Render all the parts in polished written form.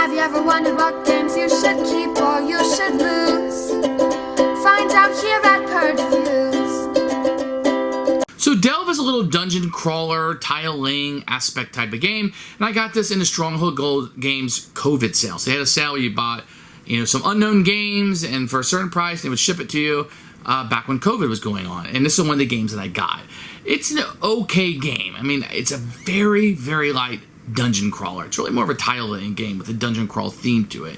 Have you ever wondered what games you should keep or you should lose? Find out here at Purge Reviews. So Delve is a little dungeon crawler, tile-laying aspect type of game, and I got this in the Stronghold Games COVID sale. So they had a sale where you bought, some unknown games, and for a certain price, they would ship it to you back when COVID was going on. And this is one of the games that I got. It's an okay game. I mean, it's a very, very light dungeon crawler. It's really more of a tile-laying game with a dungeon crawl theme to it.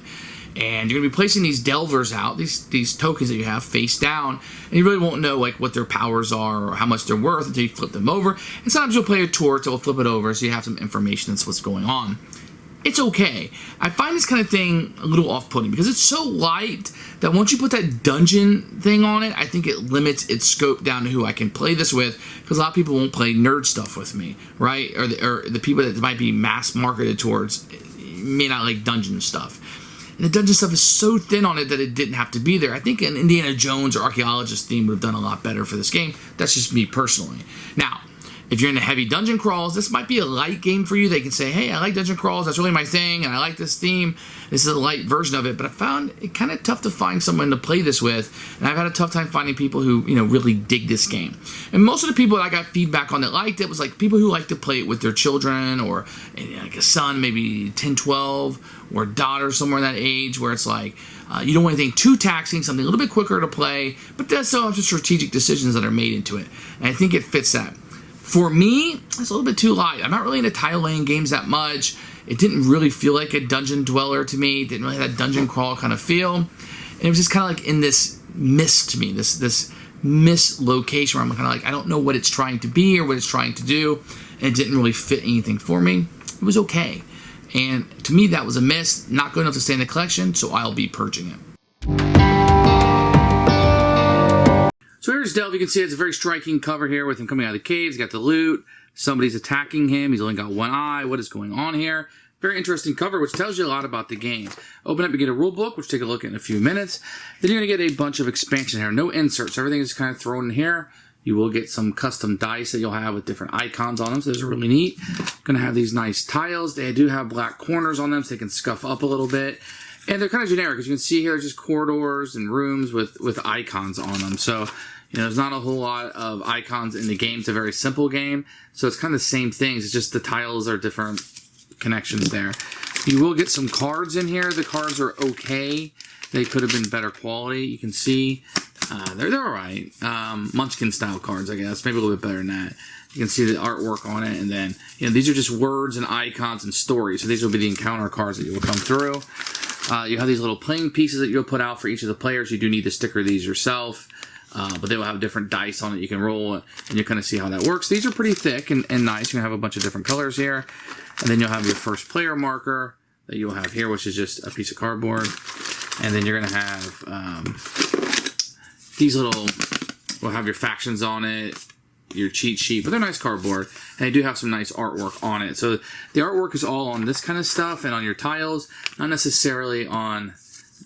And you're going to be placing these delvers out, these tokens that you have face down, and you really won't know what their powers are or how much they're worth until you flip them over. And sometimes you'll play a tour to flip it over so you have some information that's what's going on. It's okay. I find this kind of thing a little off-putting because it's so light that once you put that dungeon thing on it, I think it limits its scope down to who I can play this with, because a lot of people won't play nerd stuff with me, right? Or the people that might be mass marketed towards may not like dungeon stuff. And the dungeon stuff is so thin on it that it didn't have to be there. I think an Indiana Jones or archaeologist theme would have done a lot better for this game. That's just me personally. Now, if you're into heavy dungeon crawls, this might be a light game for you. They can say, hey, I like dungeon crawls. That's really my thing, and I like this theme. This is a light version of it, but I found it kind of tough to find someone to play this with, and I've had a tough time finding people who, really dig this game. And most of the people that I got feedback on that liked it was like people who like to play it with their children, or like a son, maybe 10, 12, or a daughter somewhere in that age, where it's like, you don't want anything too taxing, something a little bit quicker to play, but there's still some strategic decisions that are made into it, and I think it fits that. For me, it's a little bit too light. I'm not really into tile-laying games that much. It didn't really feel like a dungeon dweller to me. It didn't really have that dungeon crawl kind of feel. And it was just kind of like in this mist to me, this mist location where I'm kind of like, I don't know what it's trying to be or what it's trying to do. And it didn't really fit anything for me. It was okay. And to me, that was a miss. Not good enough to stay in the collection, so I'll be purging it. So here's Delve. You can see it's a very striking cover here with him coming out of the cave. He's got the loot. Somebody's attacking him. He's only got one eye. What is going on here? Very interesting cover, which tells you a lot about the game. Open up, you get a rulebook, which we'll take a look at in a few minents. Then you're going to get a bunch of expansion here. No inserts. Everything is kind of thrown in here. You will get some custom dice that you'll have with different icons on them, so those are really neat. Going to have these nice tiles. They do have black corners on them, so they can scuff up a little bit. And they're kind of generic. As you can see here, just corridors and rooms with icons on them. So there's not a whole lot of icons in the game. It's a very simple game. So it's kind of the same things. It's just the tiles are different connections there. You will get some cards in here. The cards are okay. They could have been better quality. You can see they're all right. Munchkin style cards, I guess. Maybe a little bit better than that. You can see the artwork on it. And then, these are just words and icons and stories. So these will be the encounter cards that you will come through. You have these little playing pieces that you'll put out for each of the players. You do need to sticker these yourself. But they will have different dice on it you can roll, and you'll kind of see how that works. These are pretty thick and nice. You have a bunch of different colors here. And then you'll have your first player marker that you'll have here, which is just a piece of cardboard. And then you're going to have these little, will have your factions on it, your cheat sheet, but they're nice cardboard. And they do have some nice artwork on it. So the artwork is all on this kind of stuff and on your tiles, not necessarily on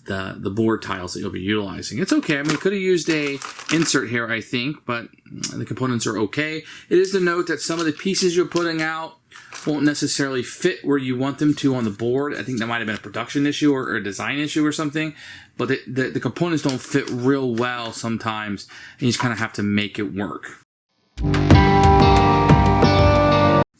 the board tiles that you'll be utilizing. It's okay. I mean, could have used a insert here, I think, but the components are okay. It is to note that some of the pieces you're putting out won't necessarily fit where you want them to on the board. I think that might have been a production issue or a design issue or something, but the components don't fit real well sometimes, and you just kind of have to make it work.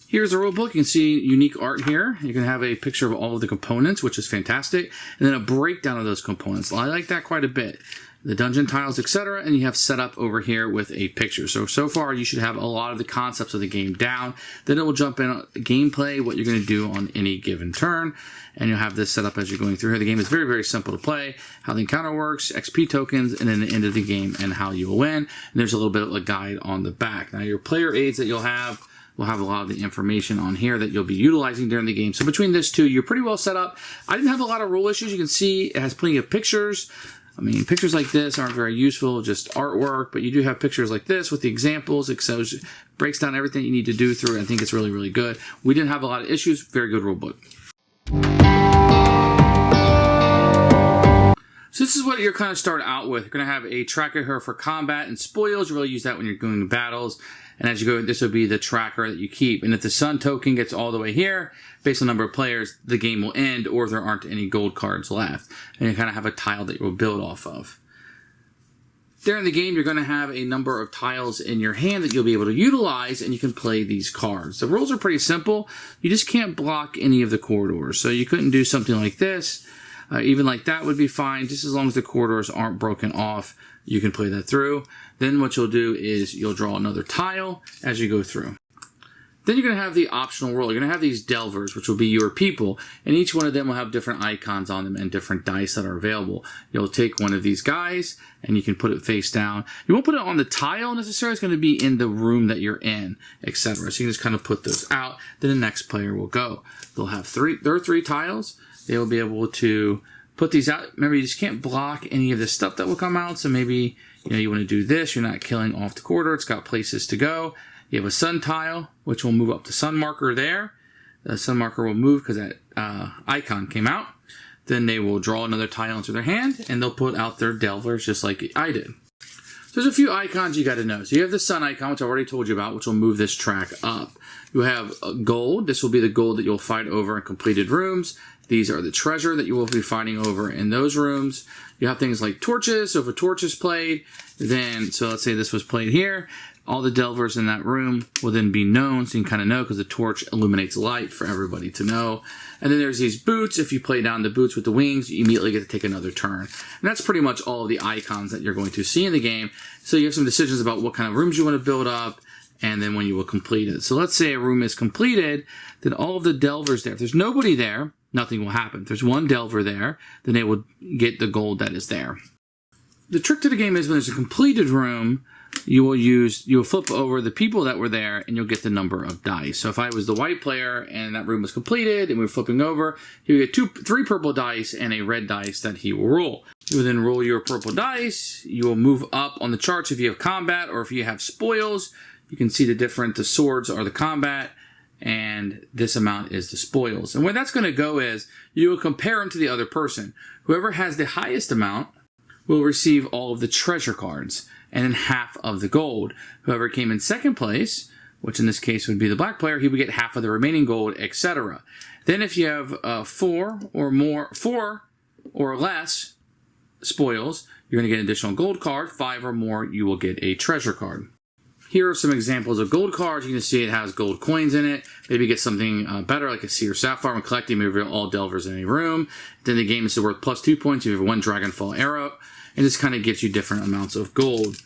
Here's the rulebook. You can see unique art here. You can have a picture of all of the components, which is fantastic, and then a breakdown of those components. I like that quite a bit. The dungeon tiles, etc., and you have set up over here with a picture. So far, you should have a lot of the concepts of the game down. Then it will jump in gameplay, what you're going to do on any given turn, and you'll have this set up as you're going through here. The game is very, very simple to play. How the encounter works, XP tokens, and then the end of the game and how you will win. And there's a little bit of a guide on the back. Now, your player aids that you'll have will have a lot of the information on here that you'll be utilizing during the game. So between this two, you're pretty well set up. I didn't have a lot of rule issues. You can see it has plenty of pictures. I mean, pictures like this aren't very useful, just artwork, but you do have pictures like this with the examples. It breaks down everything you need to do through it. I think it's really, really good. We didn't have a lot of issues. Very good rulebook. So this is what you're kind of start out with. You're going to have a tracker here for combat and spoils. You really use that when you're going to battles. And as you go, this will be the tracker that you keep. And if the sun token gets all the way here, based on the number of players, the game will end, or there aren't any gold cards left. And you kind of have a tile that you will build off of. During the game, you're going to have a number of tiles in your hand that you'll be able to utilize, and you can play these cards. The rules are pretty simple. You just can't block any of the corridors. So you couldn't do something like this. Even like that would be fine. Just as long as the corridors aren't broken off, you can play that through. Then what you'll do is you'll draw another tile as you go through. Then you're going to have the optional role. You're going to have these delvers, which will be your people, and each one of them will have different icons on them and different dice that are available. You'll take one of these guys, and you can put it face down. You won't put it on the tile necessarily. It's going to be in the room that you're in, etc. So you can just kind of put those out. Then the next player will go. They'll have there are 3 tiles. They will be able to put these out. Remember, you just can't block any of the stuff that will come out. So maybe you want to do this. You're not killing off the corridor. It's got places to go. You have a sun tile, which will move up the sun marker there. The sun marker will move because that icon came out. Then they will draw another tile into their hand, and they'll put out their delvers just like I did. So there's a few icons you got to know. So you have the sun icon, which I already told you about, which will move this track up. You have gold. This will be the gold that you'll fight over in completed rooms. These are the treasure that you will be fighting over in those rooms. You have things like torches. So if a torch is played, then, so let's say this was played here, all the delvers in that room will then be known, so you can kind of know because the torch illuminates light for everybody to know. And then there's these boots. If you play down the boots with the wings, you immediately get to take another turn. And that's pretty much all of the icons that you're going to see in the game. So you have some decisions about what kind of rooms you want to build up, and then when you will complete it. So let's say a room is completed, then all of the delvers there, if there's nobody there, nothing will happen. If there's one delver there, then they will get the gold that is there. The trick to the game is when there's a completed room, you will flip over the people that were there, and you'll get the number of dice. So if I was the white player and that room was completed and we were flipping over, he would get 3 purple dice and a red dice that he will roll. You will then roll your purple dice. You will move up on the charts if you have combat, or if you have spoils. You can see the swords are the combat, and this amount is the spoils. And where that's going to go is you will compare them to the other person. Whoever has the highest amount will receive all of the treasure cards and then half of the gold. Whoever came in second place, which in this case would be the black player, he would get half of the remaining gold, etc. Then if you have 4 or less spoils, you're going to get an additional gold card. 5 or more, you will get a treasure card. Here are some examples of gold cards. You can see it has gold coins in it. Maybe get something better like a Seer Sapphire. When collecting, maybe reveal all delvers in a room. Then the game is worth plus 2 points. You have 1 Dragonfall arrow. And this kind of gives you different amounts of gold.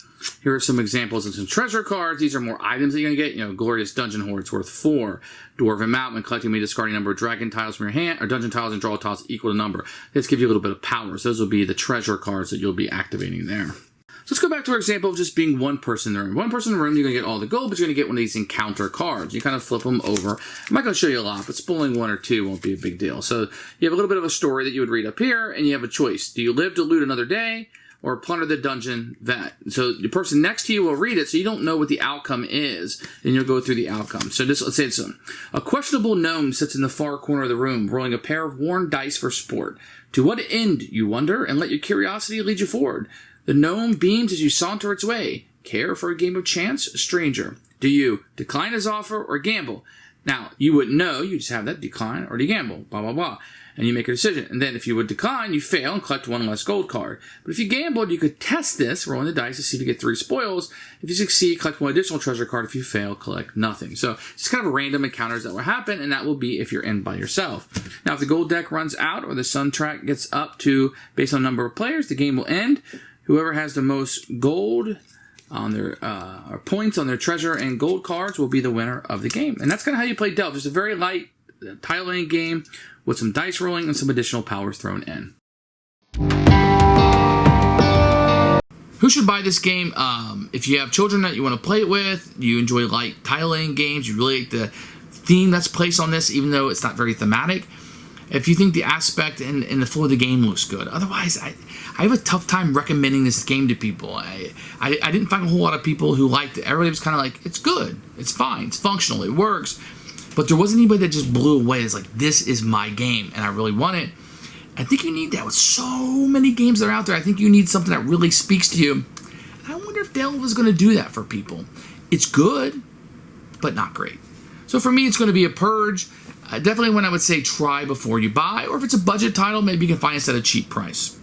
Here are some examples of some treasure cards. These are more items that you're going to get. Glorious Dungeon Hoard's worth 4. Dwarven Mount, when collecting, may discard a number of dragon tiles from your hand, or dungeon tiles and draw tiles equal to number. This gives you a little bit of power. So those will be the treasure cards that you'll be activating there. So let's go back to our example of just being one person in the room. One person in the room, you're going to get all the gold, but you're going to get one of these encounter cards. You kind of flip them over. I'm not going to show you a lot, but spoiling 1 or 2 won't be a big deal. So you have a little bit of a story that you would read up here, and you have a choice. Do you live to loot another day, or plunder the dungeon so the person next to you will read it, so you don't know what the outcome is, and you'll go through the outcome. So let's say it's a questionable gnome sits in the far corner of the room, rolling a pair of worn dice for sport. To what end, you wonder, and let your curiosity lead you forward. The gnome beams as you saunter its way. Care for a game of chance, stranger? Do you decline his offer or gamble? Now, you wouldn't know. You just have that decline or do you gamble, blah, blah, blah. And you make a decision. And then if you would decline, you fail and collect 1 less gold card. But if you gambled, you could test this, rolling the dice to see if you get 3 spoils. If you succeed, collect 1 additional treasure card. If you fail, collect nothing. So it's kind of random encounters that will happen, and that will be if you're in by yourself. Now, if the gold deck runs out or the sun track gets up to, based on number of players, the game will end. Whoever has the most gold on their or points on their treasure and gold cards will be the winner of the game. And that's kind of how you play Delve. Just a very light tile laying game with some dice rolling and some additional powers thrown in. Who should buy this game? If you have children that you want to play it with, you enjoy light tile laying games, you really like the theme that's placed on this, even though it's not very thematic. If you think the aspect and the flow of the game looks good. Otherwise, I have a tough time recommending this game to people. I didn't find a whole lot of people who liked it. Everybody was kind of like, it's good, it's fine, it's functional, it works. But there wasn't anybody that just blew away. It's like, this is my game, and I really want it. I think you need that with so many games that are out there. I think you need something that really speaks to you. And I wonder if Delve is going to do that for people. It's good, but not great. So for me, it's going to be a Purge. Definitely one I would say try before you buy, or if it's a budget title, maybe you can find it at a cheap price.